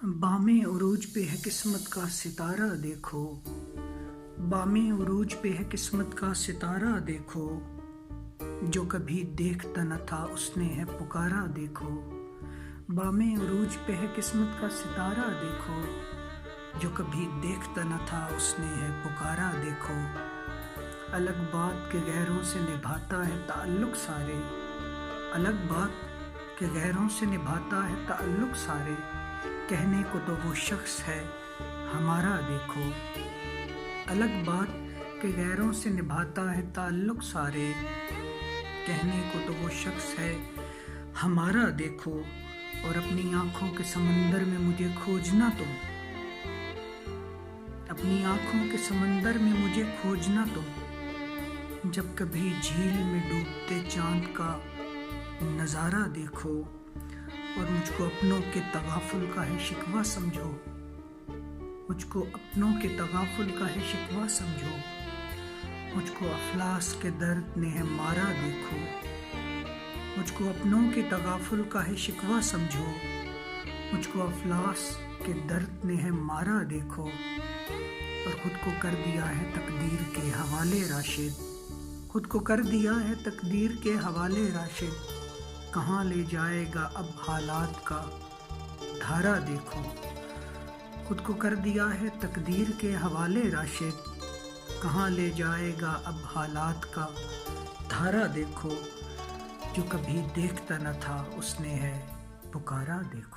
बामे उरूज पे है किस्मत का सितारा देखो, बामे उरूज पे है किस्मत का सितारा देखो, जो कभी देखता न था उसने है पुकारा देखो। बामे उरूज पे है किस्मत का सितारा देखो, जो कभी देखता न था उसने है पुकारा देखो। अलग बात के गैरों से निभाता है ताल्लुक सारे, अलग बात के गैरों से निभाता है ताल्लुक सारे, कहने को तो वो शख्स है हमारा देखो। अलग बात के गैरों से निभाता है ताल्लुक सारे, कहने को तो वो शख्स है हमारा देखो। और अपनी आंखों के समंदर में मुझे खोजना तुम, अपनी आंखों के समंदर में मुझे खोजना तुम, जब कभी झील में डूबते चांद का नज़ारा देखो। और मुझको अपनों के तगाफुल का है शिकवा समझो, मुझको अपनों के तगाफुल का है शिकवा समझो, मुझको अफलास के दर्द ने है मारा देखो। मुझको अपनों के तगाफुल का है शिकवा समझो, मुझको अफलास के दर्द ने है मारा देखो। और खुद को कर दिया है तकदीर के हवाले राशिद, खुद को कर दिया है तकदीर के हवाले राशिद, कहाँ ले जाएगा अब हालात का धारा देखो। खुद को कर दिया है तकदीर के हवाले राशिद, कहाँ ले जाएगा अब हालात का धारा देखो, जो कभी देखता न था उसने है पुकारा देखो।